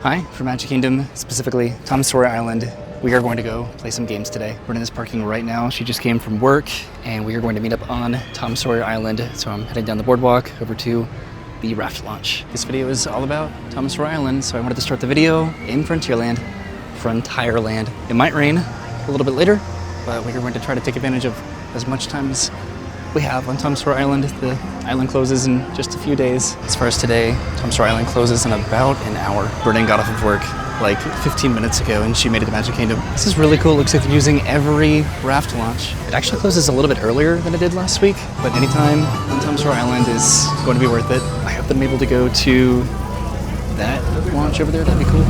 Hi, from Magic Kingdom, specifically Tom Sawyer Island. We are going to go play some games today. Brennan is parking right now. She just came from work, and we are going to meet up on Tom Sawyer Island. So I'm heading down the boardwalk over to the raft launch. This video is all about Tom Sawyer Island, so I wanted to start the video in Frontierland. It might rain a little bit later, but we are going to try to take advantage of as much time as we have on Tom Sawyer Island. The island closes in just a few days. As far as today, Tom Sawyer Island closes in about an hour. Brennan got off of work like 15 minutes ago and she made it to Magic Kingdom. This is really cool. It looks like they're using every raft launch. It actually closes a little bit earlier than it did last week, but anytime on Tom Sawyer Island is going to be worth it. I hope that I'm able to go to that launch over there. That'd be cool.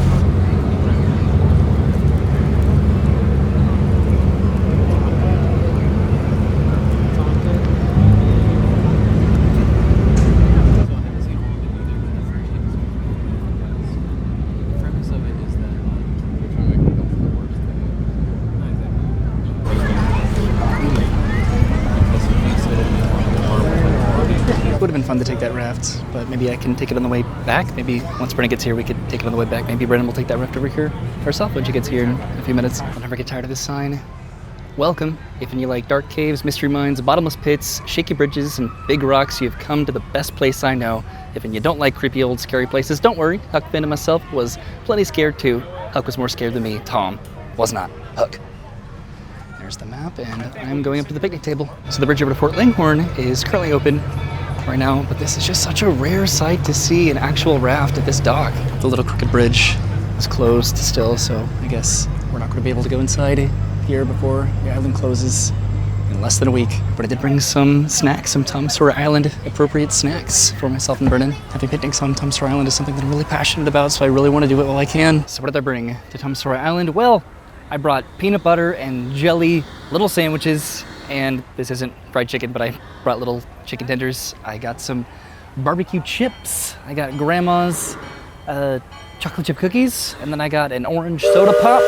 It would have been fun to take that raft, but maybe I can take it on the way back. Maybe once Brennan gets here, we could take it on the way back. Maybe Brennan will take that raft over here herself when she gets here in a few minutes. I'll never get tired of this sign. Welcome. If you like dark caves, mystery mines, bottomless pits, shaky bridges, and big rocks, you've come to the best place I know. If you don't like creepy old scary places, don't worry. Huck Finn and myself was plenty scared too. Huck was more scared than me. Tom was not. Huck. There's the map, and I'm going up to the picnic table. So the bridge over to Fort Langhorne is currently open right now, but this is just such a rare sight to see an actual raft at this dock. The little crooked bridge is closed still, so I guess we're not going to be able to go inside here before the island closes in less than a week. But I did bring some snacks, some Tom Sawyer Island appropriate snacks for myself and Brennan. Having picnics on Tom Sawyer Island is something that I'm really passionate about, so I really want to do it while I can. So what did I bring to Tom Sawyer Island? Well, I brought peanut butter and jelly little sandwiches, and this isn't fried chicken, but I brought little chicken tenders. I got some barbecue chips. I got grandma's chocolate chip cookies, and then I got an orange soda pop.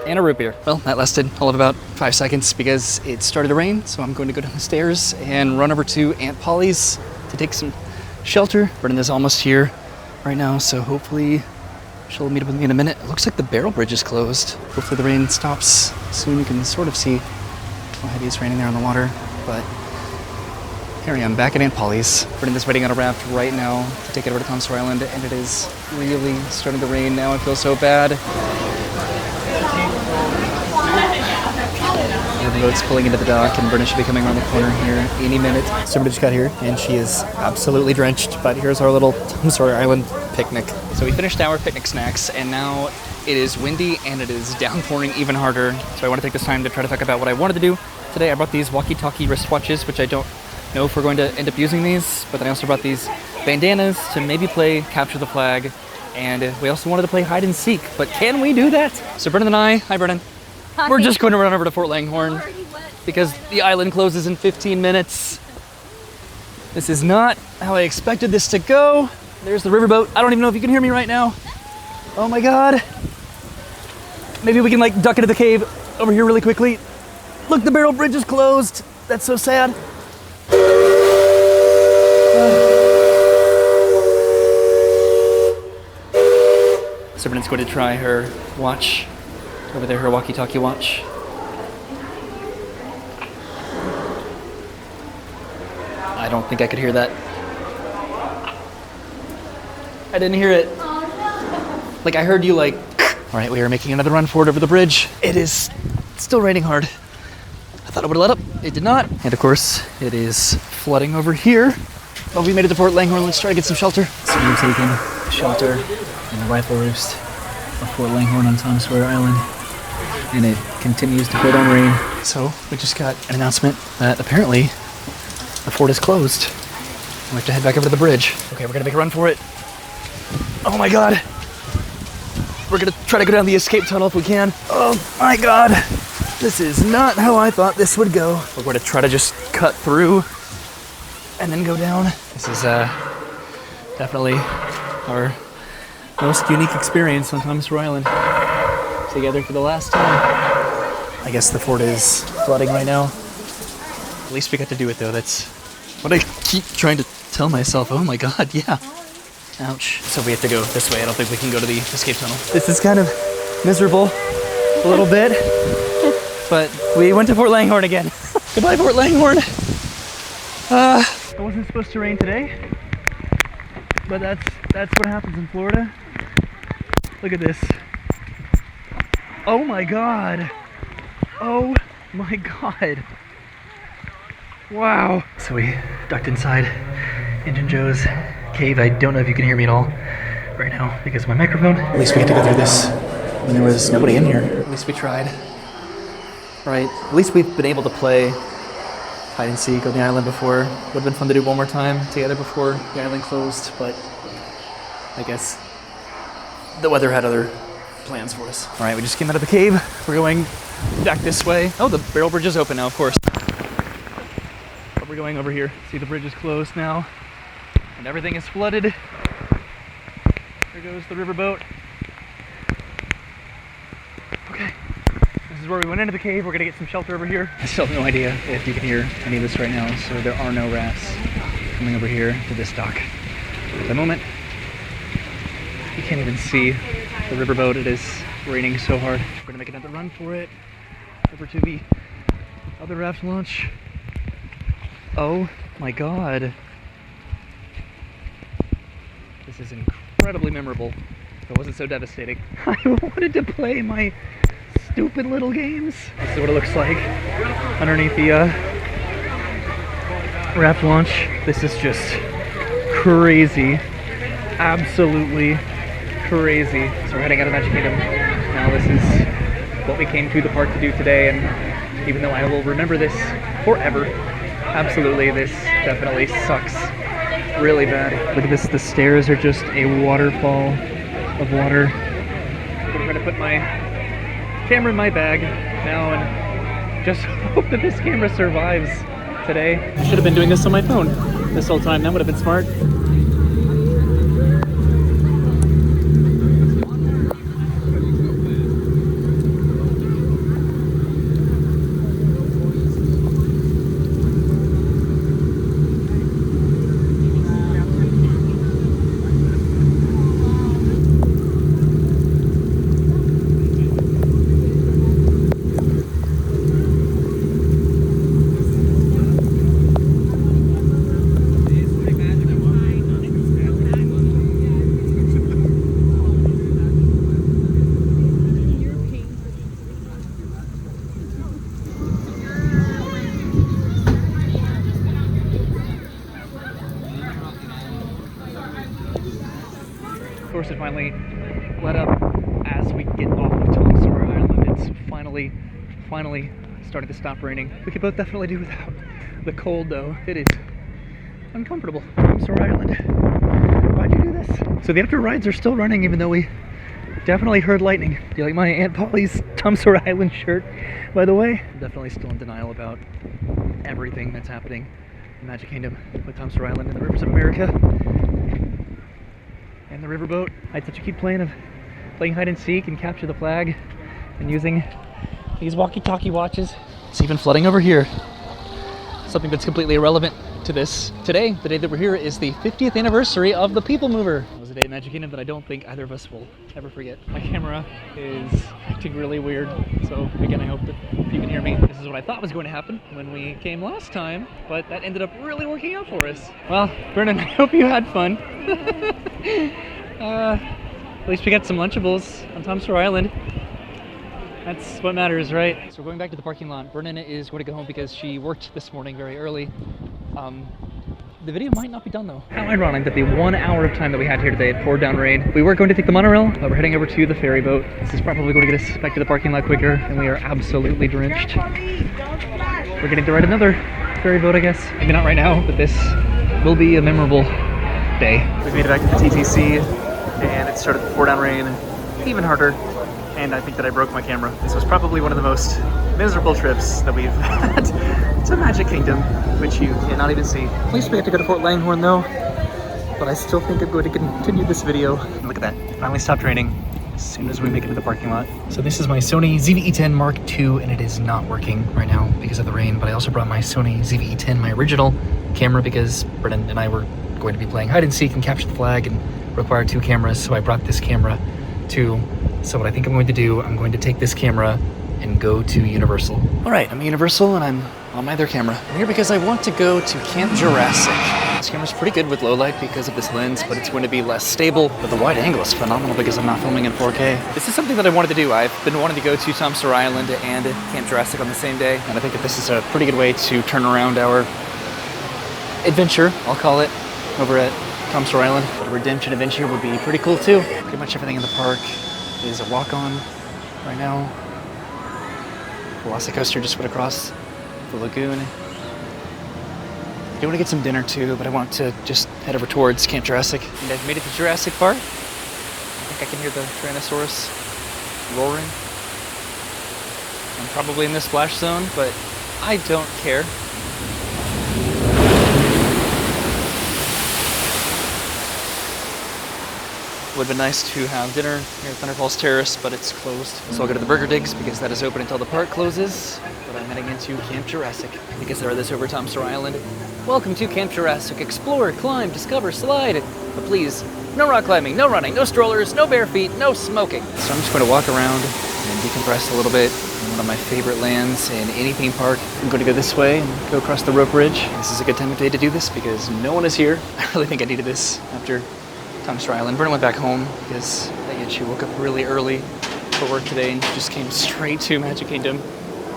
And a root beer. Well, that lasted all of about 5 seconds because it started to rain, so I'm going to go down the stairs and run over to Aunt Polly's to take some shelter. Brennan is almost here right now, so hopefully she'll meet up with me in a minute. It looks like the barrel bridge is closed. Hopefully the rain stops soon. You can sort of see how heavy it's raining there on the water, but here I am back at Aunt Polly's. Brennan is waiting on a raft right now to take it over to Tom Sawyer Island, and it is really starting to rain now. I feel so bad. The boat's pulling into the dock, and Brennan should be coming around the corner here any minute. So Brennan just got here, and she is absolutely drenched, but here's our little Tom Sawyer Island picnic. So we finished our picnic snacks, and now it is windy, and it is downpouring even harder. So I want to take this time to try to talk about what I wanted to do today. I brought these walkie-talkie wristwatches, which I don't know if we're going to end up using these, but then I also brought these bandanas to maybe play capture the flag, and we also wanted to play hide and seek, but can we do that? So Brennan and I, hi Brennan. Hi. We're just going to run over to Fort Langhorne because the island closes in 15 minutes. This is not how I expected this to go. There's the riverboat. I don't even know if you can hear me right now. Oh my God. Maybe we can like duck into the cave over here really quickly. Look, the barrel bridge is closed. That's so sad. So Brennan's going to try her watch. Over there, her walkie-talkie watch. I don't think I could hear that. I didn't hear it. Like I heard you like. All right, we are making another run for it over the bridge. It is still raining hard. I thought it would let up. It did not. And of course, it is flooding over here. Oh, we made it to Fort Langhorne. Let's try to get some shelter. So we're taking shelter in the rifle roost of Fort Langhorne on Tom Sawyer Island. And it continues to pour down rain. So we just got an announcement that apparently the fort is closed. We have to head back over to the bridge. Okay, we're gonna make a run for it. Oh my God. We're gonna try to go down the escape tunnel if we can. Oh my God. This is not how I thought this would go. We're gonna try to just cut through and then go down. This is definitely our most unique experience on Tom Sawyer Island. Together for the last time. I guess the fort is flooding right now. At least we got to do it though. That's what I keep trying to tell myself, oh my god, yeah. Ouch. So we have to go this way. I don't think we can go to the escape tunnel. This is kind of miserable a little bit, but we went to Fort Langhorne again. Goodbye, Fort Langhorne. It wasn't supposed to rain today, but that's what happens in Florida. Look at this. Oh my god. Oh my god. Wow. So we ducked inside Injun Joe's cave. I don't know if you can hear me at all right now because of my microphone. At least we had to go through this when there was nobody in here. At least we tried. Right. At least we've been able to play hide and seek on the island before. Would have been fun to do one more time together before the island closed, but I guess the weather had other plans for us. All right, we just came out of the cave. We're going back this way. Oh, the barrel bridge is open now, of course. But we're going over here. See, the bridge is closed now, and everything is flooded. There goes the riverboat. Okay. This is where we went into the cave. We're gonna get some shelter over here. I still have no idea if you can hear any of this right now, so there are no rafts coming over here to this dock. At the moment, you can't even see the riverboat. It is raining so hard. We're gonna make another run for it over to the other raft launch. Oh my god. This is incredibly memorable. If it wasn't so devastating. I wanted to play my stupid little games. This is what it looks like underneath the raft launch. This is just crazy. Absolutely crazy. So we're heading out of Magic Kingdom. Now this is what we came to the park to do today, and even though I will remember this forever, absolutely, this definitely sucks really bad. Look at this, the stairs are just a waterfall of water. I'm gonna put my camera in my bag now and just hope that this camera survives today. I should have been doing this on my phone this whole time. That would have been smart. Of course, it finally let up as we get off of Sawyer Island. It's finally starting to stop raining. We could both definitely do without the cold, though. It is uncomfortable. Sawyer Island. Why'd you do this? So the after rides are still running, even though we definitely heard lightning. Do you like my Aunt Polly's Sawyer Island shirt, by the way? I'm definitely still in denial about everything that's happening in Magic Kingdom with Sawyer Island and the rivers of America. And the riverboat. I had such a cute plan of playing hide and seek and capture the flag and using these walkie-talkie watches. It's even flooding over here. Something that's completely irrelevant to this. Today, the day that we're here, is the 50th anniversary of the People Mover. It was a day in Magic Kingdom that I don't think either of us will ever forget. My camera is acting really weird, so again, I hope that you can hear me. This is what I thought was going to happen when we came last time, but that ended up really working out for us. Well, Brennan, I hope you had fun. At least we got some Lunchables on Sawyer Island. That's what matters, right? So we're going back to the parking lot. Brennan is going to go home because she worked this morning very early. The video might not be done though. How ironic that the 1 hour of time that we had here today, it poured down rain. We were going to take the monorail, but we're heading over to the ferry boat. This is probably going to get us back to the parking lot quicker, and we are absolutely drenched. We're getting to ride another ferry boat, I guess. Maybe not right now, but this will be a memorable day. We made it back to the TTC, and it started to pour down rain even harder. And I think that I broke my camera. This was probably one of the most miserable trips that we've had to Magic Kingdom, which you cannot even see. At least we have to go to Fort Langhorne though, but I still think I'm going to continue this video. And look at that, it finally stopped raining as soon as we make it to the parking lot. So this is my Sony ZV-E10 Mark II, and it is not working right now because of the rain, but I also brought my Sony ZV-E10, my original camera, because Brennan and I were going to be playing hide and seek and capture the flag and require 2 cameras, so I brought this camera too. So what I think I'm going to do, I'm going to take this camera and go to Universal. All right, I'm at Universal and I'm on my other camera. I'm here because I want to go to Camp Jurassic. This camera's pretty good with low light because of this lens, but it's going to be less stable. But the wide angle is phenomenal because I'm not filming in 4K. This is something that I wanted to do. I've been wanting to go to Tom Sawyer Island and Camp Jurassic on the same day, and I think that this is a pretty good way to turn around our adventure, I'll call it, over at Tom Sawyer Island. The redemption adventure would be pretty cool too. Pretty much everything in the park is a walk-on right now. Velocicoaster just went across the lagoon. I do want to get some dinner too, but I want to just head over towards Camp Jurassic. And I've made it to Jurassic Park. I think I can hear the Tyrannosaurus roaring. I'm probably in the splash zone, but I don't care. It would have been nice to have dinner here at Thunder Falls Terrace, but it's closed. So I'll go to the Burger Digs because that is open until the park closes. But I'm heading into Camp Jurassic because I read this over Tom Sawyer Island. Welcome to Camp Jurassic. Explore, climb, discover, slide. But please, no rock climbing, no running, no strollers, no bare feet, no smoking. So I'm just going to walk around and decompress a little bit. One of my favorite lands in any theme park. I'm going to go this way and go across the rope bridge. This is a good time of day to do this because no one is here. I really think I needed this after Tom Sawyer Island. Brenna went back home because she woke up really early for work today and just came straight to Magic Kingdom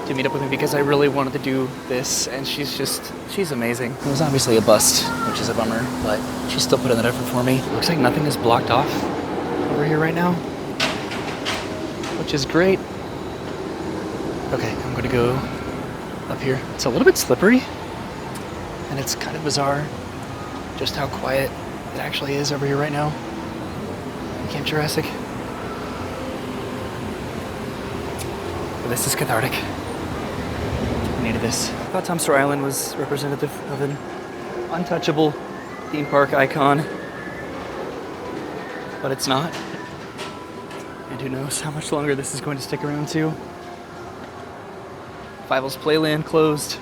to meet up with me because I really wanted to do this, and she's amazing. It was obviously a bust, which is a bummer, but she still put in that effort for me. Looks like nothing is blocked off over here right now, which is great. Okay, I'm gonna go up here. It's a little bit slippery, and it's kind of bizarre just how quiet it actually is over here right now in Camp Jurassic. But this is cathartic. I needed this. I thought Tom Sawyer Island was representative of an untouchable theme park icon, but it's not. And who knows how much longer this is going to stick around too. Fievel's Playland closed.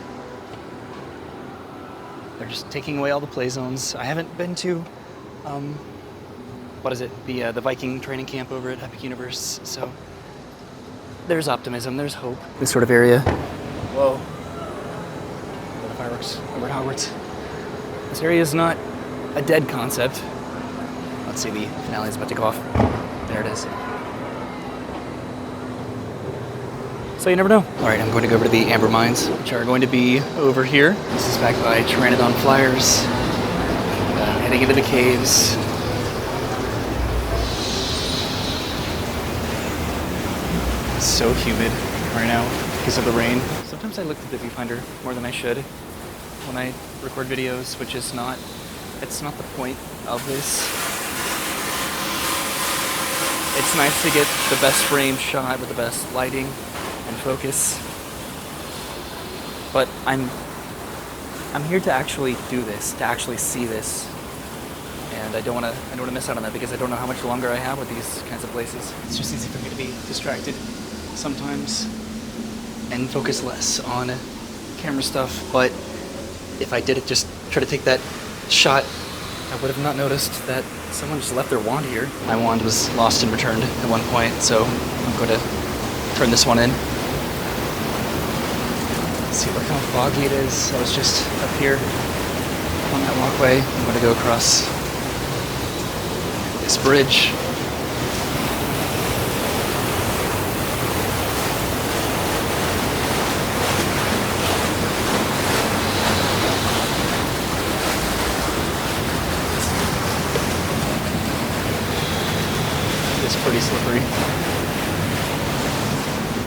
They're just taking away all the play zones. I haven't been to, what is it? The Viking training camp over at Epic Universe. So there's optimism, there's hope. This sort of area. Whoa. The fireworks over at Hogwarts. This area is not a dead concept. Let's see, the finale is about to go off. There it is. So you never know. All right, I'm going to go over to the Amber Mines, which are going to be over here. This is backed by Pteranodon Flyers. Heading into the caves. It's so humid right now because of the rain. Sometimes I look at the viewfinder more than I should when I record videos, which is not, it's not the point of this. It's nice to get the best frame shot with the best lighting and focus, but I'm here to actually do this, to actually see this, and I don't want to miss out on that because I don't know how much longer I have with these kinds of places. It's just easy for me to be distracted sometimes and focus less on camera stuff, but if I did just try to take that shot, I would have not noticed that someone just left their wand here. My wand was lost and returned at one point, so I'm going to turn this one in. See, look how foggy it is. I was just up here on that walkway. I'm going to go across this bridge. It's pretty slippery.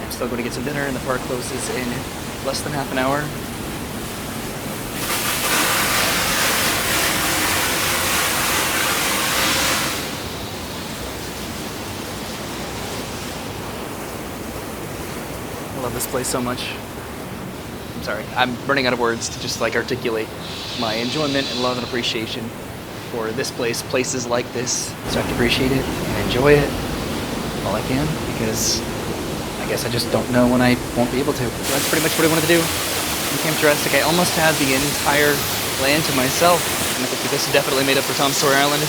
I'm still going to get some dinner, and the park closes in less than half an hour. I love this place so much. I'm sorry, I'm running out of words to just articulate my enjoyment and love and appreciation for this place, places like this. So I have to appreciate it and enjoy it all I can, because I guess I just don't know when I won't be able to. So that's pretty much what I wanted to do in Camp Jurassic. I almost had the entire land to myself. And I think this definitely made up for Tom Sawyer Island,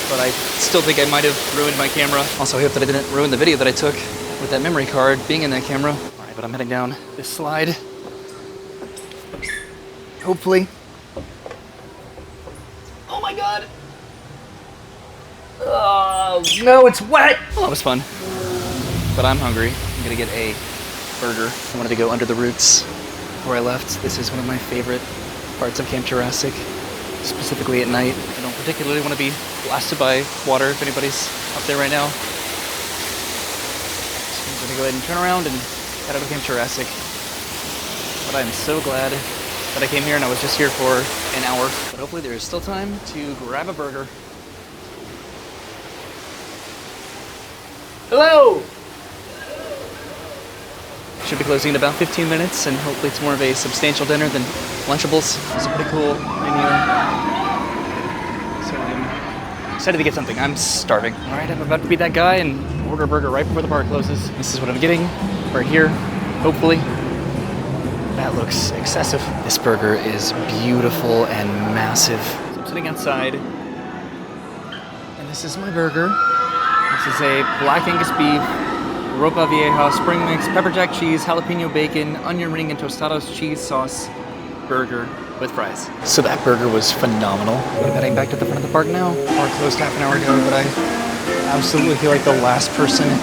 but I still think I might have ruined my camera. Also, I hope that I didn't ruin the video that I took with that memory card being in that camera. All right, but I'm heading down this slide. Hopefully. Oh my God. Oh, no, it's wet. Well, that was fun. But I'm hungry. I'm gonna get a burger. I wanted to go under the roots where I left. This is one of my favorite parts of Camp Jurassic, specifically at night. I don't particularly want to be blasted by water if anybody's up there right now. So I'm gonna go ahead and turn around and head out of Camp Jurassic. But I'm so glad that I came here and I was just here for an hour. But hopefully there is still time to grab a burger. Hello! Should be closing in about 15 minutes, and hopefully it's more of a substantial dinner than Lunchables. It's a pretty cool menu. So I'm excited to get something. I'm starving. All right, I'm about to be that guy and order a burger right before the bar closes. This is what I'm getting right here, hopefully. That looks excessive. This burger is beautiful and massive. So I'm sitting outside, and this is my burger. This is a black Angus beef, ropa vieja, spring mix, pepper jack cheese, jalapeno bacon, onion ring, and tostados cheese sauce burger with fries. So that burger was phenomenal. I'm heading back to the front of the park now. Park closed half an hour ago, but I absolutely feel like the last person in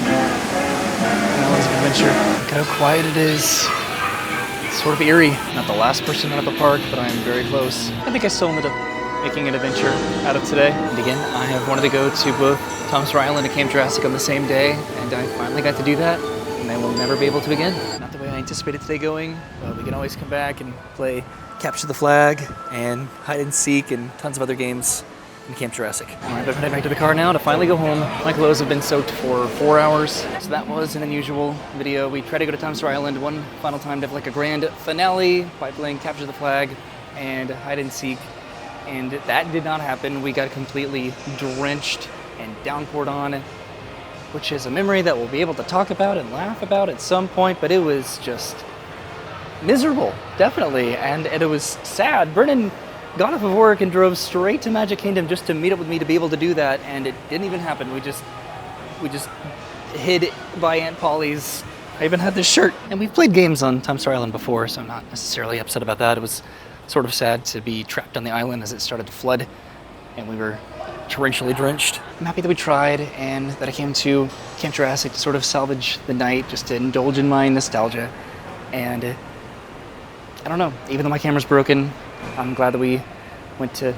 Islands of Adventure. Look at how quiet it is. It's sort of eerie. Not the last person out of the park, but I am very close. I think I still ended up making an adventure out of today. And again, I have wanted to go to both Tom Sawyer Island and Camp Jurassic on the same day, and I finally got to do that, and I will never be able to again. Not the way I anticipated today going, but we can always come back and play Capture the Flag and Hide and Seek and tons of other games in Camp Jurassic. All right, I'm heading back to the car now to finally go home. My clothes have been soaked for 4 hours, so that was an unusual video. We tried to go to Tom Sawyer Island one final time to have like a grand finale by playing Capture the Flag and Hide and Seek, and that did not happen. We got completely drenched and downpoured on, which is a memory that we'll be able to talk about and laugh about at some point, but it was just miserable, definitely, and it was sad. Brennan got off of work and drove straight to Magic Kingdom just to meet up with me to be able to do that, and it didn't even happen. We just hid by Aunt Polly's. I even had this shirt, and we've played games on Tom Sawyer Island before, so I'm not necessarily upset about that. It was sort of sad to be trapped on the island as it started to flood, and we were torrentially drenched. I'm happy that we tried and that I came to Camp Jurassic to sort of salvage the night, just to indulge in my nostalgia. And I don't know, even though my camera's broken, I'm glad that we went to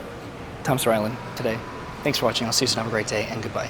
Tom Sawyer Island today. Thanks for watching. I'll see you soon. Have a great day, and goodbye.